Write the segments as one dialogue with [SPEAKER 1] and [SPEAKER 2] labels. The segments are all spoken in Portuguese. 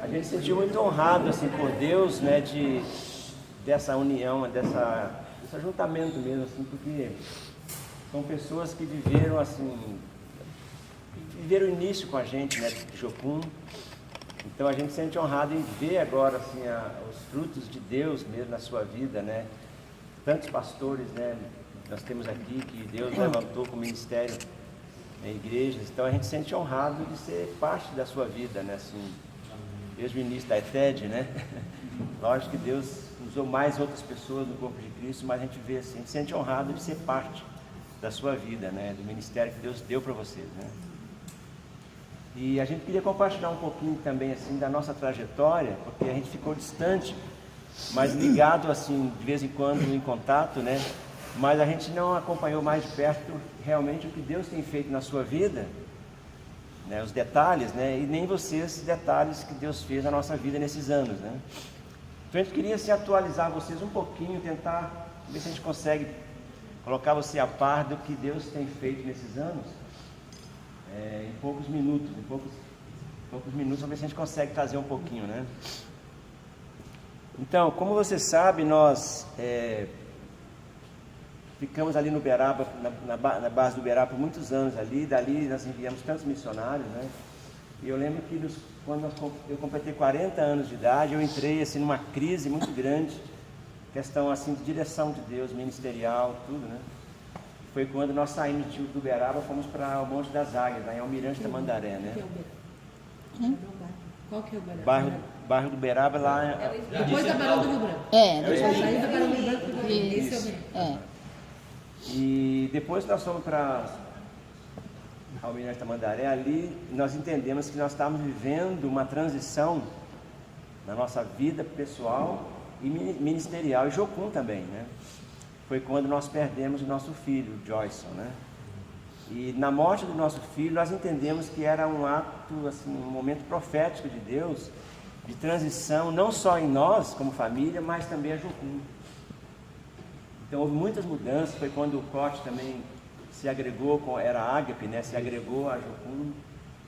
[SPEAKER 1] A gente se sentiu muito honrado assim, por Deus, né, dessa união, desse ajuntamento mesmo, assim, porque são pessoas que viveram assim, viveram o início com a gente, né, de Jocum. Então a gente se sente honrado em ver agora assim, os frutos de Deus mesmo na sua vida, né? Tantos pastores, né, nós temos aqui que Deus levantou com o ministério em igrejas. Então a gente se sente honrado de ser parte da sua vida, né, assim, desde o início da ETED, né? Lógico que Deus usou mais outras pessoas no corpo de Cristo, mas a gente vê assim, a gente se sente honrado de ser parte da sua vida, né, do ministério que Deus deu para vocês, né? E a gente queria compartilhar um pouquinho também assim da nossa trajetória, porque a gente ficou distante, mas ligado assim de vez em quando em contato, né? Mas a gente não acompanhou mais de perto realmente o que Deus tem feito na sua vida, né? Os detalhes, né? E nem vocês, detalhes que Deus fez na nossa vida nesses anos, né? Então a gente queria se atualizar vocês um pouquinho, tentar ver se a gente consegue colocar você a par do que Deus tem feito nesses anos. Em poucos minutos, vamos ver se a gente consegue trazer um pouquinho, né? Então, como você sabe, nós ficamos ali no Uberaba, na base do Uberaba por muitos anos ali, dali nós enviamos tantos missionários, né? E eu lembro que quando eu completei 40 anos de idade, eu entrei assim numa crise muito grande, questão assim de direção de Deus, ministerial, tudo, né? Foi quando nós saímos do Uberaba, fomos para o Monte das Águias, lá em Almirante Tamandaré, né?
[SPEAKER 2] Qual que é o Uberaba?
[SPEAKER 1] Bairro do Uberaba, lá...
[SPEAKER 2] Depois da Barão do Rio Branco. Depois da Barão do Rio Branco, esse é o Uberaba.
[SPEAKER 1] E depois nós fomos para Almirante Tamandaré, ali nós entendemos que nós estávamos vivendo uma transição na nossa vida pessoal e ministerial, e Jocum também, né? Foi quando nós perdemos o nosso filho, Joyson, né? E na morte do nosso filho, nós entendemos que era um ato, assim, um momento profético de Deus, de transição, não só em nós, como família, mas também a Jocum. Então houve muitas mudanças, foi quando o Cote também se agregou, era a Ágape, né? Se agregou a Jocum.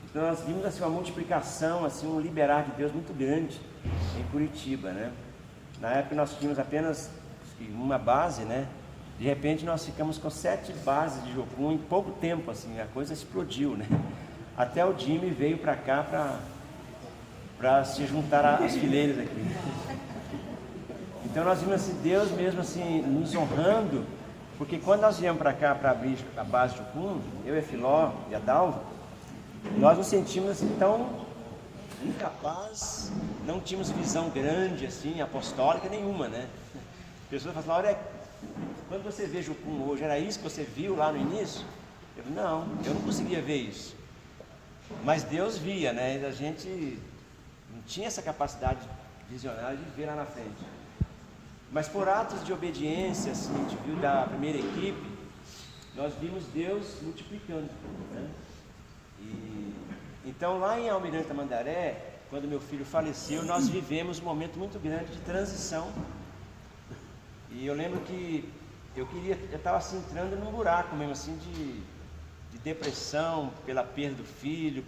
[SPEAKER 1] Então nós vimos assim, uma multiplicação, assim, um liberar de Deus muito grande em Curitiba, né? Na época nós tínhamos apenas uma base, né? De repente nós ficamos com 7 bases de Jocum em pouco tempo, assim, a coisa explodiu, né? Até o Jimmy veio para cá para se juntar às fileiras aqui. Então nós vimos assim, Deus mesmo assim nos honrando, porque quando nós viemos para cá para abrir a base de Jocum, eu e a Filó e a Dalva, nós nos sentimos assim tão incapazes, não tínhamos visão grande assim, apostólica nenhuma, né? Pessoas falam, olha, quando você vê Jocum hoje, era isso que você viu lá no início? Eu não conseguia ver isso. Mas Deus via, né? A gente não tinha essa capacidade visionária de ver lá na frente. Mas por atos de obediência, assim, a gente viu da primeira equipe, nós vimos Deus multiplicando, né? Então lá em Almirante Tamandaré, quando meu filho faleceu, nós vivemos um momento muito grande de transição. E eu lembro que eu estava assim entrando num buraco mesmo assim de depressão pela perda do filho,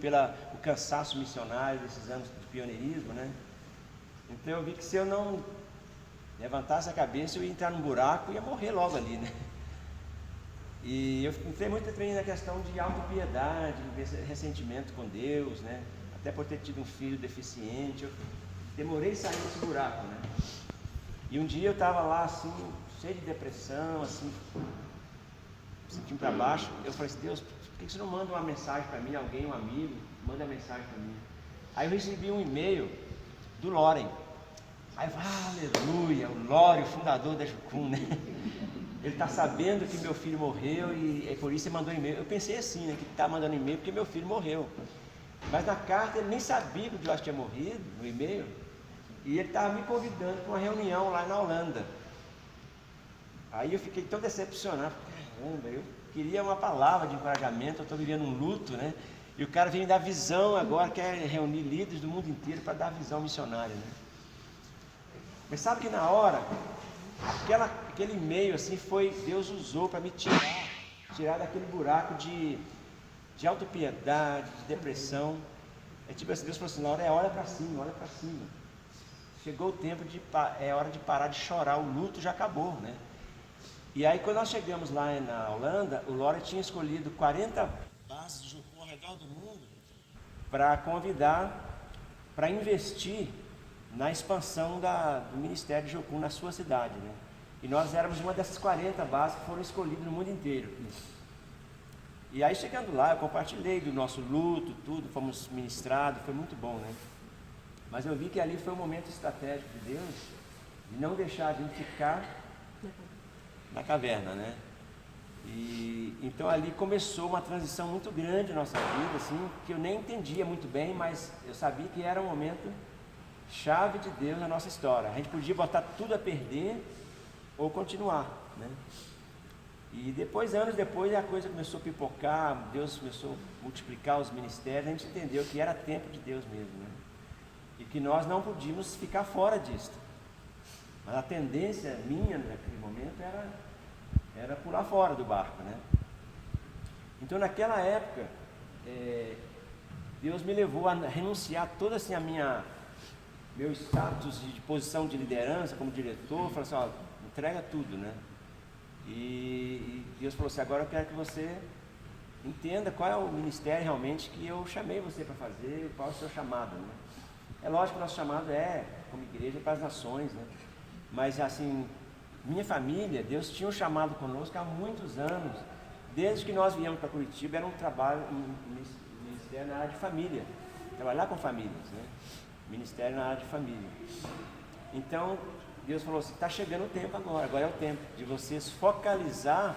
[SPEAKER 1] o cansaço missionário desses anos de pioneirismo, né? Então eu vi que se eu não levantasse a cabeça eu ia entrar num buraco e ia morrer logo ali, né? E eu entrei muito também na questão de autopiedade, ressentimento com Deus, né? Até por ter tido um filho deficiente, eu demorei a sair desse buraco, né? E um dia eu estava lá assim, cheio de depressão, assim, sentindo para baixo. Eu falei assim, Deus, por que você não manda uma mensagem para mim, alguém, um amigo, manda uma mensagem para mim? Aí eu recebi um e-mail do Loren. Aí eu falei, aleluia, o Loren, o fundador da Jocum, né? Ele está sabendo que meu filho morreu e por isso ele mandou e-mail. Eu pensei assim, né, que está mandando e-mail porque meu filho morreu. Mas na carta ele nem sabia que o Joyce tinha morrido, no e-mail. E ele estava me convidando para uma reunião lá na Holanda. Aí eu fiquei tão decepcionado, caramba, eu queria uma palavra de encorajamento, eu estou vivendo um luto, né? E o cara veio me dar visão agora, quer reunir líderes do mundo inteiro para dar visão missionária, né? Mas sabe que na hora, aquele e-mail assim Deus usou para me tirar daquele buraco de autopiedade, de depressão. É tipo assim, Deus falou assim, Laura, olha para cima, olha para cima. Chegou o tempo é hora de parar de chorar, o luto já acabou, né? E aí quando nós chegamos lá na Holanda, o Laura tinha escolhido 40 bases de Jocum ao redor do mundo para convidar, para investir na expansão do Ministério de Jocum na sua cidade, né? E nós éramos uma dessas 40 bases que foram escolhidas no mundo inteiro. E aí chegando lá, eu compartilhei do nosso luto, tudo, fomos ministrados, foi muito bom, né? Mas eu vi que ali foi um momento estratégico de Deus, de não deixar a gente ficar na caverna, né? E então ali começou uma transição muito grande na nossa vida, assim, que eu nem entendia muito bem, mas eu sabia que era um momento chave de Deus na nossa história. A gente podia botar tudo a perder ou continuar, né? E depois, anos depois, a coisa começou a pipocar, Deus começou a multiplicar os ministérios, a gente entendeu que era tempo de Deus mesmo, né? E que nós não podíamos ficar fora disso. Mas a tendência minha naquele momento era pular fora do barco, né? Então naquela época, Deus me levou a renunciar toda assim meu status de posição de liderança como diretor, falou assim, ó, entrega tudo, né? E Deus falou assim, agora eu quero que você entenda qual é o ministério realmente que eu chamei você para fazer, qual é o seu chamado, né? É lógico que o nosso chamado como igreja, para as nações, né? Mas assim, minha família, Deus tinha um chamado conosco há muitos anos, desde que nós viemos para Curitiba, era um trabalho, um ministério na área de família, trabalhar com famílias, né? Ministério na área de família. Então, Deus falou assim, está chegando o tempo agora é o tempo de vocês focalizar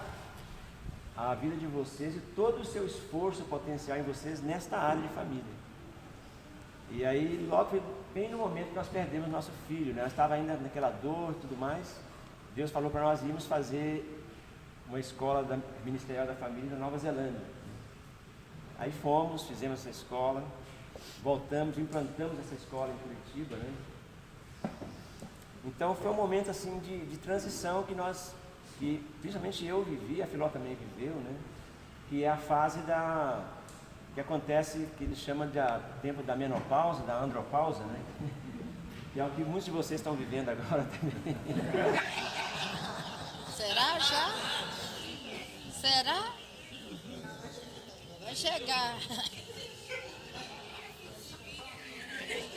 [SPEAKER 1] a vida de vocês e todo o seu esforço potencial em vocês nesta área de família. E aí, logo, bem no momento que nós perdemos nosso filho, né? Nós estávamos ainda naquela dor e tudo mais, Deus falou para nós irmos fazer uma escola ministerial da família na Nova Zelândia. Aí fomos, fizemos essa escola, voltamos, implantamos essa escola em Curitiba, né? Então foi um momento assim de transição que principalmente eu vivi, a Filó também viveu, né? Que é a fase que acontece, que eles chamam de tempo da menopausa, da andropausa, né? Que é o que muitos de vocês estão vivendo agora também.
[SPEAKER 3] Será já? Será? Vai chegar.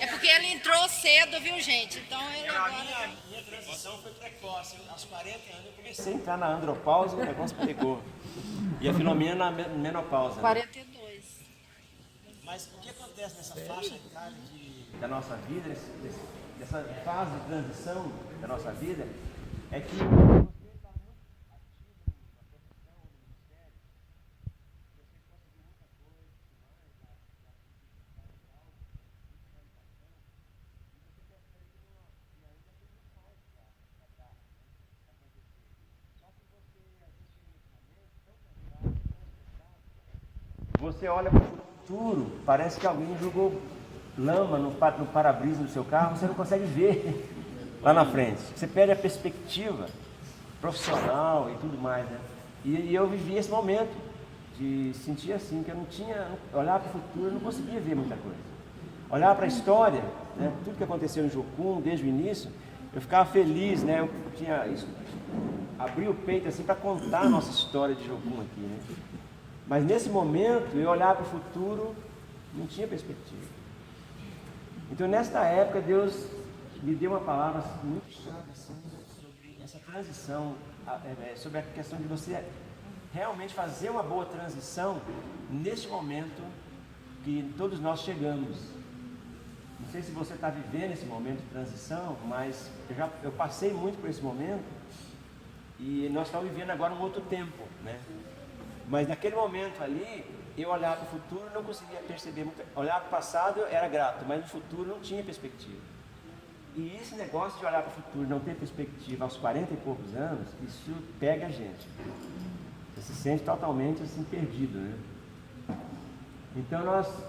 [SPEAKER 3] É porque ele entrou cedo, viu, gente? Então ele agora...
[SPEAKER 1] Minha transição foi precoce. Aos 40 anos eu comecei a entrar na andropausa e o negócio pegou. E a Filomena na menopausa. Né?
[SPEAKER 3] 42.
[SPEAKER 1] Mas o que acontece nessa faixa etária da nossa vida, nessa fase de transição da nossa vida, é que você olha para o futuro, parece que alguém jogou lama no para-brisa do seu carro, você não consegue ver lá na frente. Você perde a perspectiva profissional e tudo mais, né? E eu vivi esse momento de sentir assim, que eu não tinha, olhar para o futuro, eu não conseguia ver muita coisa. Olhar para a história, né? Tudo que aconteceu em Jocum, desde o início, eu ficava feliz, né? Eu tinha abri o peito assim para contar a nossa história de Jocum aqui, né? Mas nesse momento, eu olhar para o futuro, não tinha perspectiva. Então, nesta época, Deus me deu uma palavra muito chata assim, sobre essa transição, sobre a questão de você realmente fazer uma boa transição neste momento que todos nós chegamos. Não sei se você está vivendo esse momento de transição, mas eu passei muito por esse momento e nós estamos vivendo agora um outro tempo, né? Mas naquele momento ali, eu olhava para o futuro e não conseguia perceber muito. Olhar para o passado era grato, mas no futuro não tinha perspectiva. E esse negócio de olhar para o futuro e não ter perspectiva aos 40 e poucos anos, isso pega a gente. Você se sente totalmente assim perdido, né? Então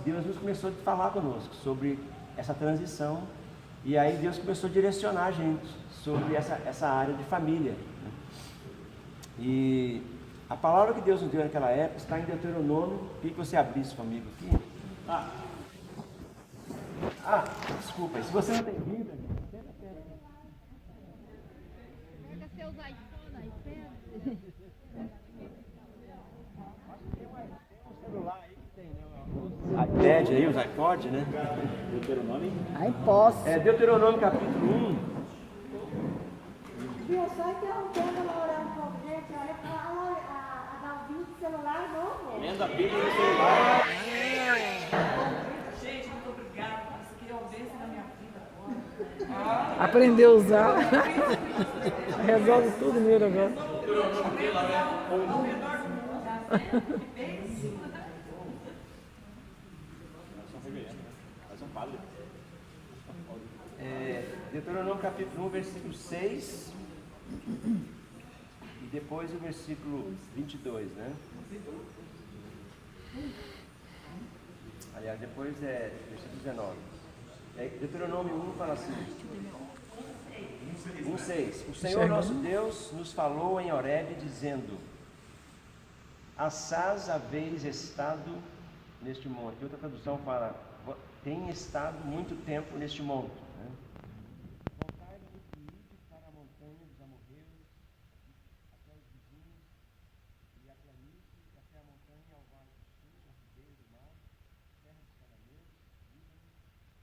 [SPEAKER 1] Deus nos começou a falar conosco sobre essa transição. E aí Deus começou a direcionar a gente sobre essa área de família, né? E a palavra que Deus nos deu naquela época está em Deuteronômio. Queria que você abrisse comigo aqui. Ah, desculpa, se você não tem Bíblia, senta perto.
[SPEAKER 2] Pega seus iPhone, iPad.
[SPEAKER 1] Celular aí que tem, né? iPad aí, os iPod, né?
[SPEAKER 4] Deuteronômio?
[SPEAKER 2] Aí posso.
[SPEAKER 1] Deuteronômio capítulo 1.
[SPEAKER 5] Eu só interrompendo ela orando com gente, olha, fala a dar um vídeo de celular novo.
[SPEAKER 4] Lendo a Bíblia no celular.
[SPEAKER 6] Gente, muito obrigada. Isso aqui é uma bênção na minha vida agora.
[SPEAKER 2] Aprendeu a usar. Resolve tudo nele agora.
[SPEAKER 1] Deuteronômio capítulo 1, versículo 6 e depois o versículo 22, né? Aliás, depois é versículo 19. Deuteronômio 1 fala assim: 1,6. O Senhor nosso Deus nos falou em Horebe, dizendo: assaz haveis estado neste monte. Outra tradução fala: tem estado muito tempo neste monte. Voltai-vos e ide para a montanha dos amorreus, até os vizinhos, e a planície, até a montanha ao vale do sul, ao ribeiro do mar, terra dos cananeus, Líbano,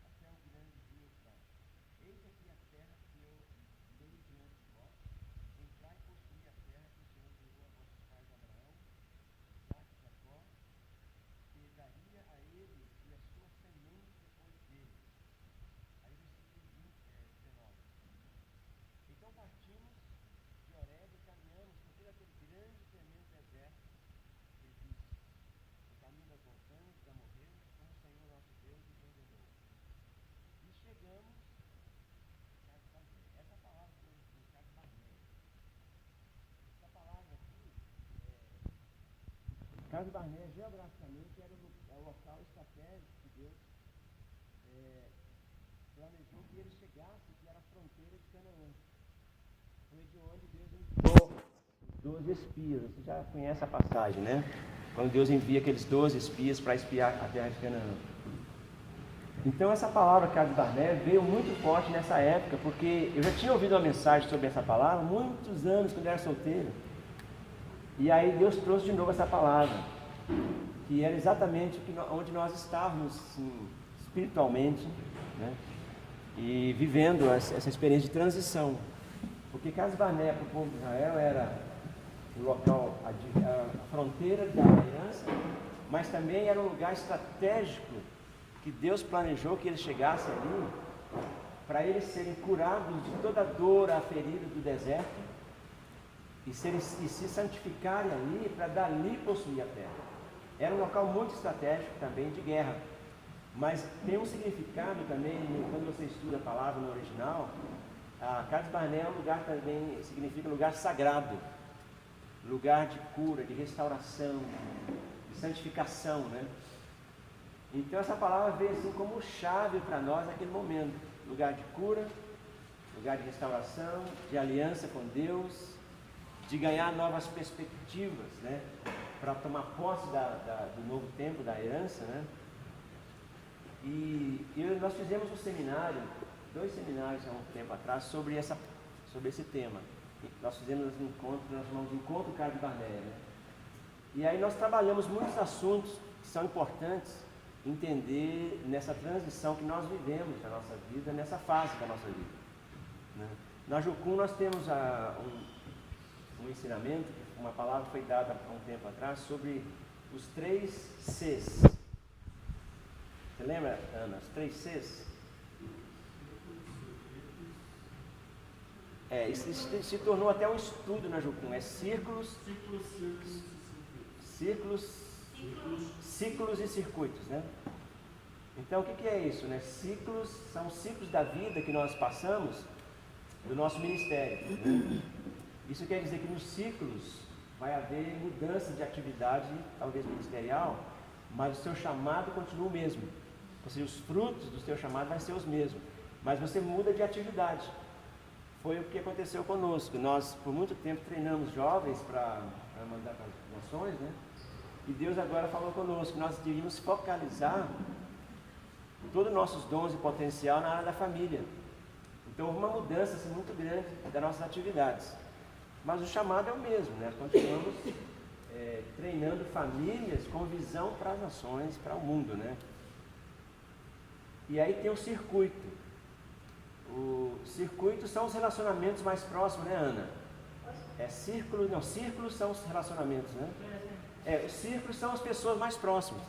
[SPEAKER 1] até o grande rio Eufrates. Eis aqui a terra que eu dei diante de vós. Entrai e possuí a terra que o Senhor jurou a vossos pais Abraão, Isaque e Jacó, que daria a eles e a sua semente depois dele. Aí o versículo 19. Então partimos de Horebe e caminhamos por todo aquele grande e tremendo deserto que existe, o caminho das montanhas dos amorreus, como o Senhor nosso Deus nos ordenou. E chegamos a Cades Barnea. Essa palavra foi em Cades Barnea. Essa palavra aqui, Cades Barnea, geograficamente, era o local estratégico que Deus planejou que ele chegasse, que era a fronteira de Canaã. Foi de onde Deus enviou 12 espias. Você já conhece a passagem, né? Quando Deus envia aqueles 12 espias para espiar a terra de Canaã. Então essa palavra Cades Barnea veio muito forte nessa época, porque eu já tinha ouvido uma mensagem sobre essa palavra há muitos anos, quando eu era solteiro. E aí Deus trouxe de novo essa palavra, que era exatamente onde nós estávamos, assim, espiritualmente, né? E vivendo essa experiência de transição. Porque Cades Barnea para o povo de Israel era o local, a fronteira da aliança, mas também era um lugar estratégico que Deus planejou que eles chegassem ali, para eles serem curados de toda a dor, a ferida do deserto, e se santificarem ali, para dali possuir a terra. Era um local muito estratégico também de guerra, mas tem um significado também, quando você estuda a palavra no original. Cades Barnea é um lugar também, significa lugar sagrado, lugar de cura, de restauração, de santificação, né? Então essa palavra veio assim como chave para nós naquele momento, lugar de cura, lugar de restauração, de aliança com Deus, de ganhar novas perspectivas, né? Para tomar posse do novo tempo, da herança, né? E nós fizemos um seminário, 2 seminários há um tempo atrás, sobre esse tema. Nós fizemos um encontro, nós chamamos de Encontro Cades Barnea, né? E aí nós trabalhamos muitos assuntos que são importantes entender nessa transição que nós vivemos na nossa vida, nessa fase da nossa vida, né? Na Jucum nós temos um ensinamento, uma palavra foi dada há um tempo atrás sobre os 3 Cs. Você lembra, Ana, os 3 Cs? Isso se tornou até um estudo na Jucum. É ciclos e circuitos, né? Então o que é isso, né? Ciclos são ciclos da vida que nós passamos do nosso ministério, né? Isso quer dizer que nos ciclos vai haver mudança de atividade, talvez ministerial, mas o seu chamado continua o mesmo. Ou seja, os frutos do seu chamado vão ser os mesmos, mas você muda de atividade. Foi o que aconteceu conosco. Nós, por muito tempo, treinamos jovens para mandar para as nações, né? E Deus agora falou conosco que nós devíamos focalizar todos os nossos dons e potencial na área da família. Então houve uma mudança assim, muito grande das nossas atividades. Mas o chamado é o mesmo, né? Continuamos treinando famílias com visão para as nações, para o mundo, né? E aí tem o circuito. O circuito são os relacionamentos mais próximos, né, Ana? Círculos são os relacionamentos, né? Os círculos são as pessoas mais próximas.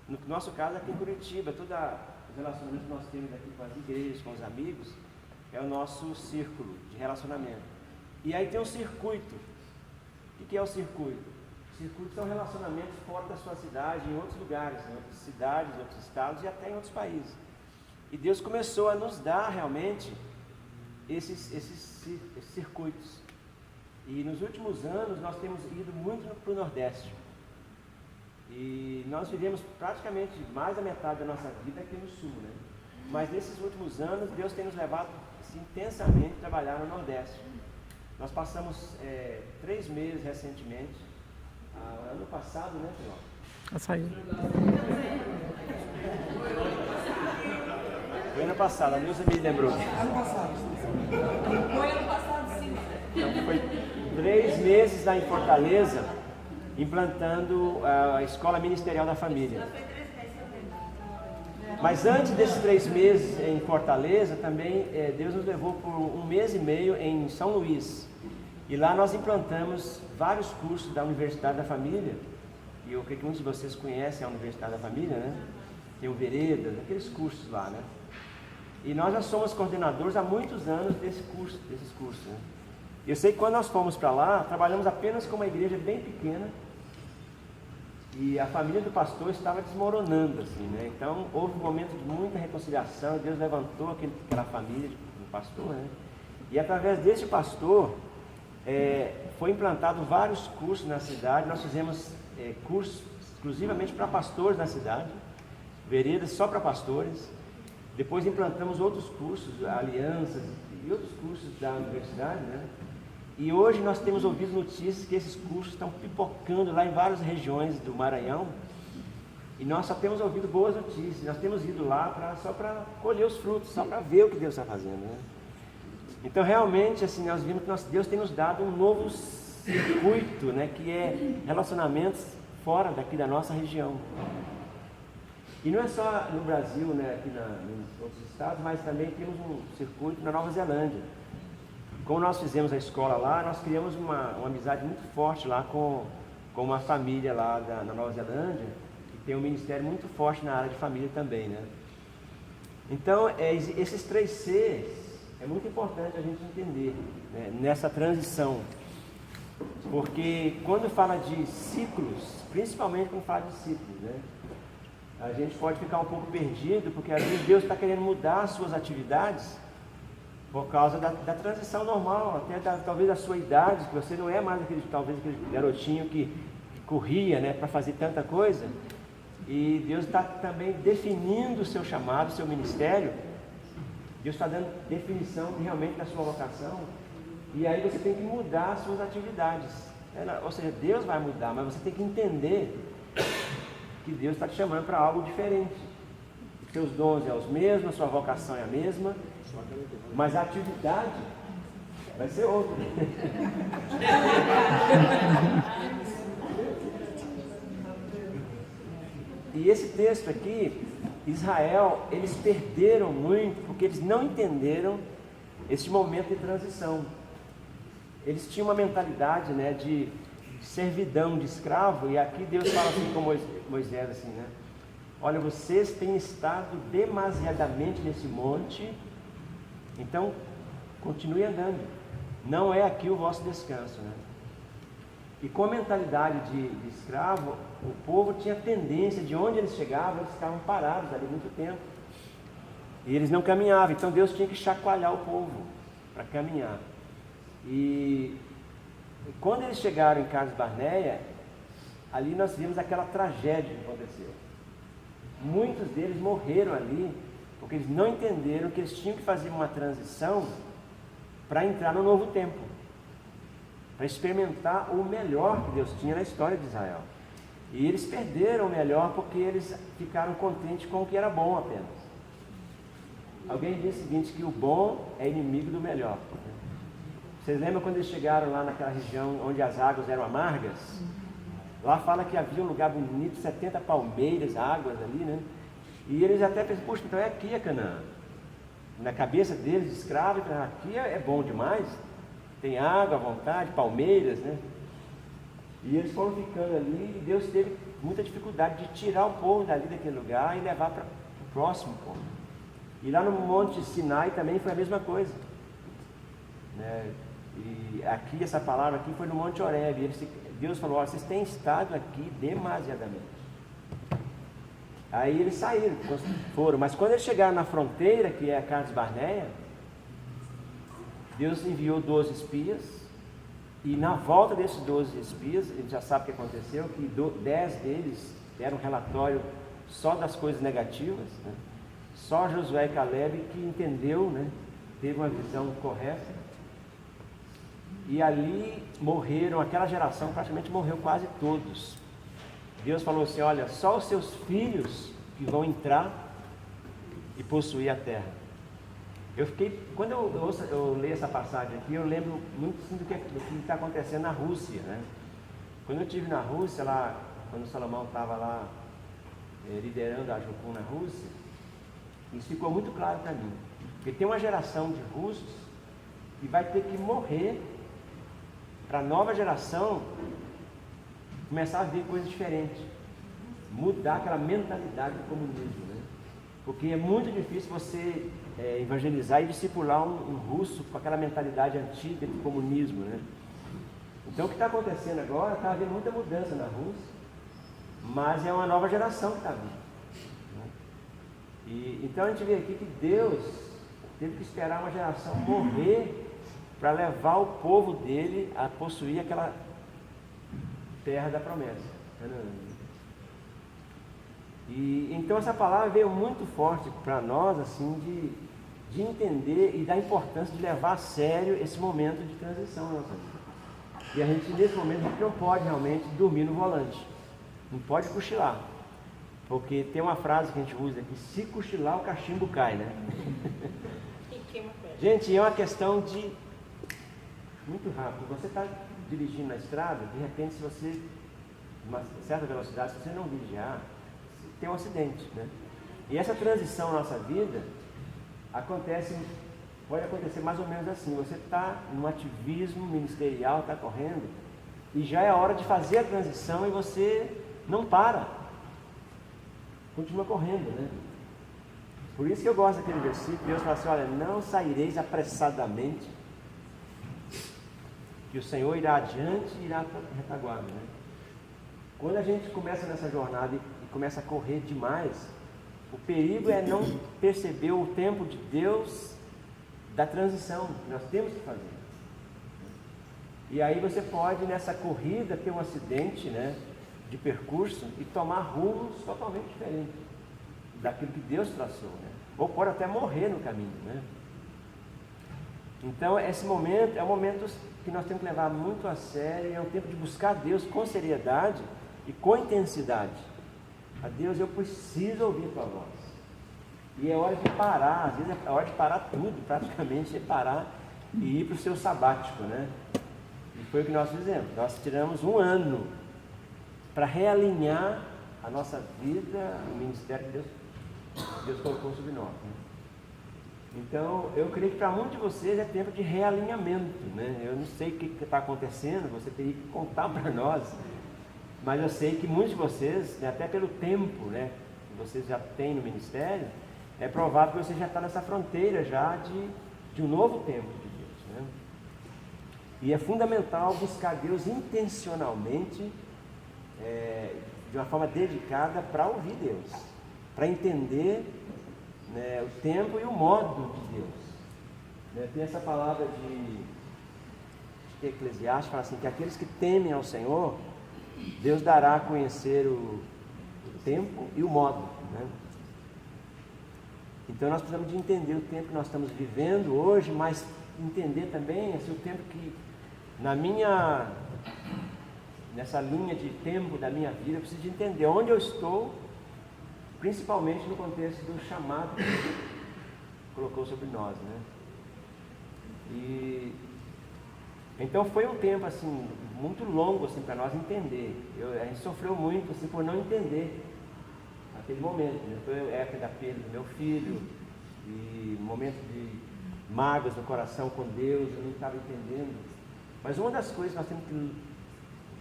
[SPEAKER 1] No nosso caso, aqui em Curitiba, todos os relacionamentos que nós temos aqui com as igrejas, com os amigos, é o nosso círculo de relacionamento. E aí tem o circuito. O que é o circuito? O circuito são relacionamentos fora da sua cidade, em outros lugares, em outras cidades, outros estados e até em outros países. E Deus começou a nos dar realmente esses circuitos. E nos últimos anos nós temos ido muito para o Nordeste. E nós vivemos praticamente mais da metade da nossa vida aqui no Sul, né? Mas nesses últimos anos Deus tem nos levado assim, intensamente a trabalhar no Nordeste. Nós passamos 3 meses recentemente, ano passado, né, Filó?
[SPEAKER 7] Saiu.
[SPEAKER 1] Foi ano passado, a Nilza me lembrou.
[SPEAKER 6] Ano passado. Foi ano passado, sim.
[SPEAKER 1] Então foi 3 meses lá em Fortaleza, implantando a Escola Ministerial da Família. Mas antes desses 3 meses em Fortaleza, também Deus nos levou por 1 mês e meio em São Luís. E lá nós implantamos vários cursos da Universidade da Família. E eu creio que muitos de vocês conhecem a Universidade da Família, né? Tem o Veredas, aqueles cursos lá, né? E nós já somos coordenadores há muitos anos desses cursos, né? Eu sei que quando nós fomos para lá, trabalhamos apenas com uma igreja bem pequena. E a família do pastor estava desmoronando, assim, né? Então, houve um momento de muita reconciliação. Deus levantou aquela família do pastor, né? E através desse pastor, foi implantado vários cursos na cidade. Nós fizemos cursos exclusivamente para pastores na cidade, veredas só para pastores. Depois implantamos outros cursos, alianças e outros cursos da universidade, né? E hoje nós temos ouvido notícias que esses cursos estão pipocando lá em várias regiões do Maranhão. E nós só temos ouvido boas notícias. Nós temos ido lá só para colher os frutos, só para ver o que Deus está fazendo, né? Então realmente assim, nós vimos que Deus tem nos dado um novo circuito, né? Que é relacionamentos fora daqui da nossa região. E não é só no Brasil, né? Aqui em outros estados, mas também temos um circuito na Nova Zelândia. Como nós fizemos a escola lá, nós criamos uma amizade muito forte lá com uma família lá na Nova Zelândia, que tem um ministério muito forte na área de família também, né? Então, esses 3 Cs é muito importante a gente entender, né, nessa transição. Porque quando fala de ciclos, principalmente quando fala de ciclos, né, a gente pode ficar um pouco perdido, porque às vezes Deus está querendo mudar as suas atividades por causa da transição normal, até talvez da sua idade, que você não é mais aquele garotinho que corria, né, para fazer tanta coisa. E Deus está também definindo o seu chamado, o seu ministério. Deus está dando definição realmente da sua vocação. E aí você tem que mudar as suas atividades, né? Ou seja, Deus vai mudar, mas você tem que entender que Deus está te chamando para algo diferente. Os seus dons são os mesmos, a sua vocação é a mesma, mas a atividade vai ser outra. E esse texto aqui, Israel, eles perderam muito porque eles não entenderam esse momento de transição. Eles tinham uma mentalidade, né, de servidão, de escravo, e aqui Deus fala assim com Moisés, assim, né? Olha, vocês têm estado demasiadamente nesse monte, então continue andando. Não é aqui o vosso descanso, né? E com a mentalidade de escravo, o povo tinha tendência, de onde eles chegavam, eles ficavam parados ali muito tempo. E eles não caminhavam, então Deus tinha que chacoalhar o povo para caminhar. E quando eles chegaram em Cades Barneia, ali nós vimos aquela tragédia que aconteceu. Muitos deles morreram ali, porque eles não entenderam que eles tinham que fazer uma transição para entrar no novo tempo, para experimentar o melhor que Deus tinha na história de Israel. E eles perderam o melhor porque eles ficaram contentes com o que era bom apenas. Alguém disse o seguinte, que o bom é inimigo do melhor. Vocês lembram quando eles chegaram lá naquela região onde as águas eram amargas? Lá fala que havia um lugar bonito, 70 palmeiras, águas ali, né? E eles até pensam, puxa, então é aqui a Canaã. Na cabeça deles, escravos, aqui é bom demais. Tem água à vontade, palmeiras, né? E eles foram ficando ali e Deus teve muita dificuldade de tirar o povo dali daquele lugar e levar para o próximo povo. E lá no Monte Sinai também foi a mesma coisa, né? E aqui, essa palavra aqui foi no Monte Horebe. Deus falou, olha, vocês têm estado aqui demasiadamente. Aí eles saíram, foram, mas quando eles chegaram na fronteira, que é a Cades Barneia, Deus enviou 12 espias, e na volta desses 12 espias, a gente já sabe o que aconteceu, que 10 deles deram um relatório só das coisas negativas, né? Só Josué e Caleb que entendeu, né? Teve uma visão correta, e ali morreram, aquela geração praticamente morreu quase todos. Deus falou assim, olha, só os seus filhos que vão entrar e possuir a terra. Eu fiquei, quando eu leio essa passagem aqui, eu lembro muito assim, do que está acontecendo na Rússia, né? Quando eu estive na Rússia, lá, quando Salomão estava lá liderando a Jucum na Rússia, isso ficou muito claro para mim. Porque tem uma geração de russos que vai ter que morrer para a nova geração começar a ver coisas diferentes, mudar aquela mentalidade do comunismo, né? Porque é muito difícil você evangelizar e discipular um russo com aquela mentalidade antiga do comunismo, né? Então o que está acontecendo agora, está havendo muita mudança na Rússia, mas é uma nova geração que está vindo, né? E então a gente vê aqui que Deus teve que esperar uma geração morrer para levar o povo dele a possuir aquela terra da promessa. E então essa palavra veio muito forte para nós, assim, de entender e da importância de levar a sério esse momento de transição na nossa vida. E a gente, nesse momento, a gente não pode realmente dormir no volante, não pode cochilar, porque tem uma frase que a gente usa aqui, se cochilar o cachimbo cai, né? Gente, é uma questão de muito rápido. Você está dirigindo na estrada, de repente, se você, uma certa velocidade, se você não vigiar, tem um acidente, né? E essa transição na nossa vida pode acontecer mais ou menos assim. Você está num ativismo ministerial, está correndo, e já é a hora de fazer a transição e você não para, continua correndo, né? Por isso que eu gosto daquele versículo. Deus fala assim, olha, não saireis apressadamente, que o Senhor irá adiante e irá para a retaguarda, né? Quando a gente começa nessa jornada e começa a correr demais, o perigo é não perceber o tempo de Deus da transição que nós temos que fazer. E aí você pode, nessa corrida, ter um acidente, né, de percurso e tomar rumos totalmente diferentes daquilo que Deus traçou, né? Ou pode até morrer no caminho, né? Então esse momento é um momento que nós temos que levar muito a sério, é um tempo de buscar Deus com seriedade e com intensidade. A Deus, eu preciso ouvir tua voz. E é hora de parar, às vezes é hora de parar tudo, praticamente é parar e ir para o seu sabático, né? E foi o que nós fizemos. Nós tiramos um ano para realinhar a nossa vida, o ministério que Deus colocou sobre nós, né? Então, eu creio que para muitos de vocês é tempo de realinhamento, né? Eu não sei o que está acontecendo, você teria que contar para nós, mas eu sei que muitos de vocês, né, até pelo tempo, né, que vocês já têm no ministério, é provável que você já está nessa fronteira já de um novo tempo de Deus, né? E é fundamental buscar Deus intencionalmente, de uma forma dedicada para ouvir Deus, para entender, né, o tempo e o modo de Deus, né? Tem essa palavra de Eclesiastes, fala assim, que aqueles que temem ao Senhor, Deus dará a conhecer o tempo e o modo, né? Então nós precisamos de entender o tempo que nós estamos vivendo hoje, mas entender também assim, o tempo que nessa linha de tempo da minha vida, eu preciso de entender onde eu estou, principalmente no contexto do chamado. colocou sobre nós, né? E então foi um tempo assim muito longo assim para nós entender. A gente sofreu muito assim por não entender aquele momento, né? Foi a época da perda do meu filho e momento de mágoas no coração com Deus, eu não estava entendendo. Mas uma das coisas que nós temos que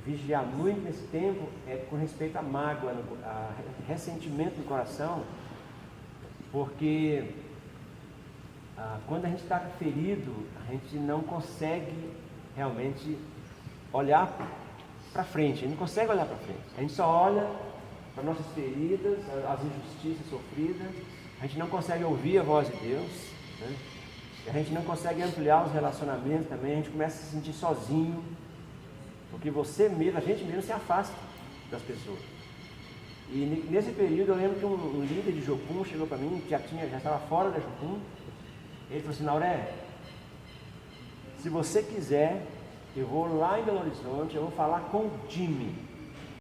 [SPEAKER 1] vigiar muito nesse tempo é com respeito à mágoa, a ressentimento no coração, porque quando a gente está ferido, a gente não consegue realmente olhar para frente, a gente não consegue olhar para frente, a gente só olha para nossas feridas, as injustiças sofridas, a gente não consegue ouvir a voz de Deus, né? A gente não consegue ampliar os relacionamentos também, a gente começa a se sentir sozinho, porque você mesmo, a gente mesmo se afasta das pessoas. E nesse período eu lembro que um líder de Jocum chegou para mim, que já estava fora da Jocum. Ele falou assim: Nauré, se você quiser, eu vou lá em Belo Horizonte, eu vou falar com o time.